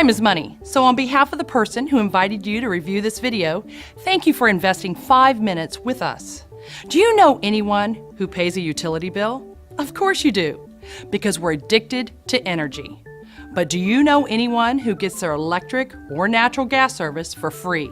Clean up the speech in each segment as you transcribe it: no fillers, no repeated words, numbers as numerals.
Time is money, so on behalf of the person who invited you to review this video, thank you for investing 5 minutes with us. Do you know anyone who pays a utility bill? Of course you do, because we're addicted to energy. But do you know anyone who gets their electric or natural gas service for free?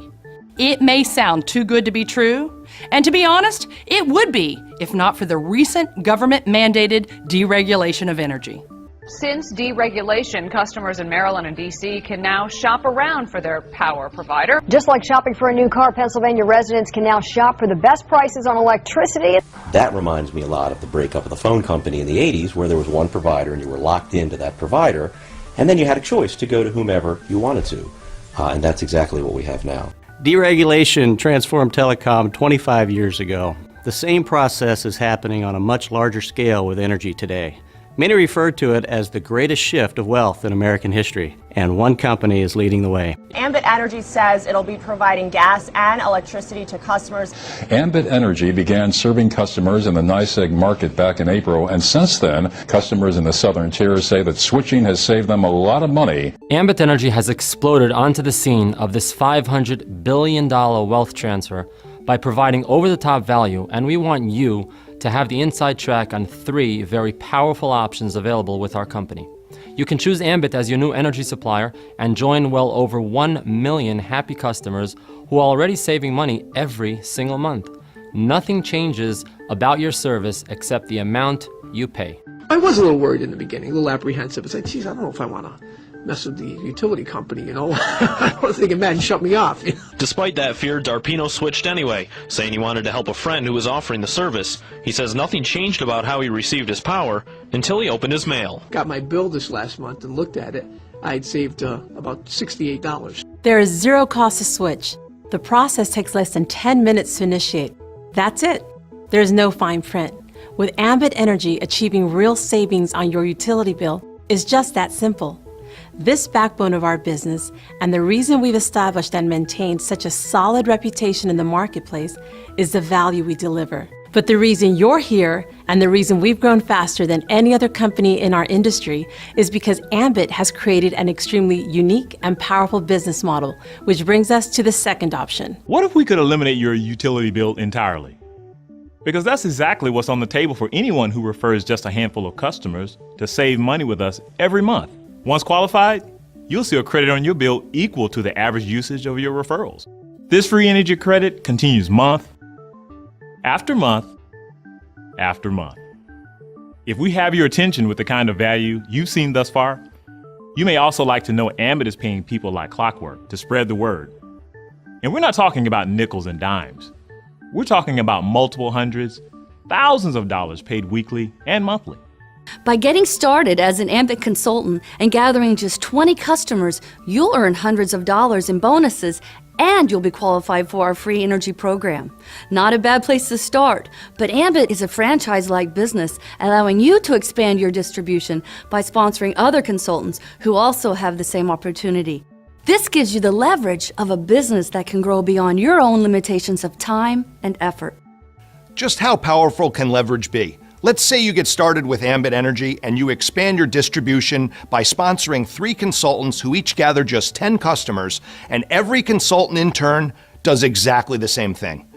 It may sound too good to be true, and to be honest, it would be if not for the recent government-mandated deregulation of energy. Since deregulation, customers in Maryland and D.C. can now shop around for their power provider. Just like shopping for a new car, Pennsylvania residents can now shop for the best prices on electricity. That reminds me a lot of the breakup of the phone company in the 80s, where there was one provider and you were locked into that provider, and then you had a choice to go to whomever you wanted to. And that's exactly what we have now. Deregulation transformed telecom 25 years ago. The same process is happening on a much larger scale with energy today. Many refer to it as the greatest shift of wealth in American history, and one company is leading the way. Ambit Energy says it'll be providing gas and electricity to customers. Ambit Energy began serving customers in the NYSEG market back in April, and since then, customers in the southern tier say that switching has saved them a lot of money. Ambit Energy has exploded onto the scene of this $500 billion wealth transfer by providing over-the-top value, and we want you to have the inside track on 3 very powerful options available with our company. You can choose Ambit as your new energy supplier and join well over 1 million happy customers who are already saving money every single month. Nothing changes about your service except the amount you pay. I was a little worried in the beginning, a little apprehensive. It's like, geez, I don't know if I want to mess with the utility company, you know. I was thinking, man, shut me off. Despite that fear, Darpino switched anyway, saying he wanted to help a friend who was offering the service. He says nothing changed about how he received his power until he opened his mail. Got my bill this last month and looked at it. I'd saved about $68. There is zero cost to switch. The process takes less than 10 minutes to initiate. That's it. There's no fine print. With Ambit Energy, achieving real savings on your utility bill is just that simple. This backbone of our business, and the reason we've established and maintained such a solid reputation in the marketplace, is the value we deliver. But the reason you're here, and the reason we've grown faster than any other company in our industry, is because Ambit has created an extremely unique and powerful business model, which brings us to the second option. What if we could eliminate your utility bill entirely? Because that's exactly what's on the table for anyone who refers just a handful of customers to save money with us every month. Once qualified, you'll see a credit on your bill equal to the average usage of your referrals. This free energy credit continues month after month after month. If we have your attention with the kind of value you've seen thus far, you may also like to know Ambit is paying people like clockwork to spread the word. And we're not talking about nickels and dimes. We're talking about multiple hundreds, thousands of dollars paid weekly and monthly. By getting started as an Ambit consultant and gathering just 20 customers, you'll earn hundreds of dollars in bonuses, and you'll be qualified for our free energy program. Not a bad place to start, but Ambit is a franchise-like business, allowing you to expand your distribution by sponsoring other consultants who also have the same opportunity. This gives you the leverage of a business that can grow beyond your own limitations of time and effort. Just how powerful can leverage be? Let's say you get started with Ambit Energy and you expand your distribution by sponsoring 3 consultants who each gather just 10 customers, and every consultant in turn does exactly the same thing.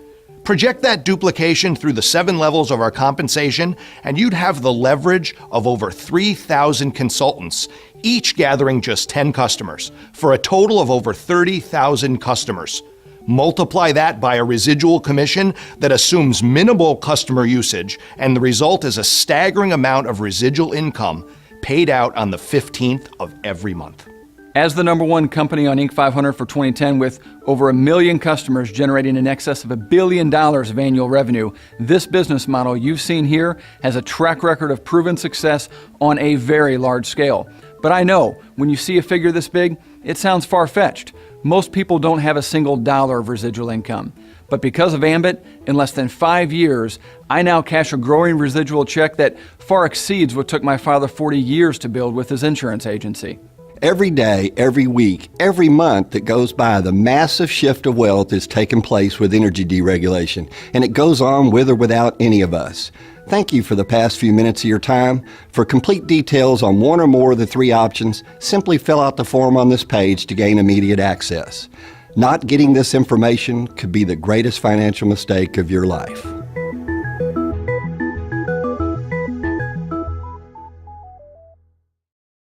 Project that duplication through the 7 levels of our compensation, and you'd have the leverage of over 3,000 consultants, each gathering just 10 customers, for a total of over 30,000 customers. Multiply that by a residual commission that assumes minimal customer usage, and the result is a staggering amount of residual income paid out on the 15th of every month. As the #1 company on Inc. 500 for 2010 with over 1 million customers generating in excess of $1 billion of annual revenue, this business model you've seen here has a track record of proven success on a very large scale. But I know, when you see a figure this big, it sounds far-fetched. Most people don't have a single dollar of residual income. But because of Ambit, in less than 5 years, I now cash a growing residual check that far exceeds what took my father 40 years to build with his insurance agency. Every day, every week, every month that goes by, the massive shift of wealth is taking place with energy deregulation, and it goes on with or without any of us. Thank you for the past few minutes of your time. For complete details on one or more of the 3 options, simply fill out the form on this page to gain immediate access. Not getting this information could be the greatest financial mistake of your life.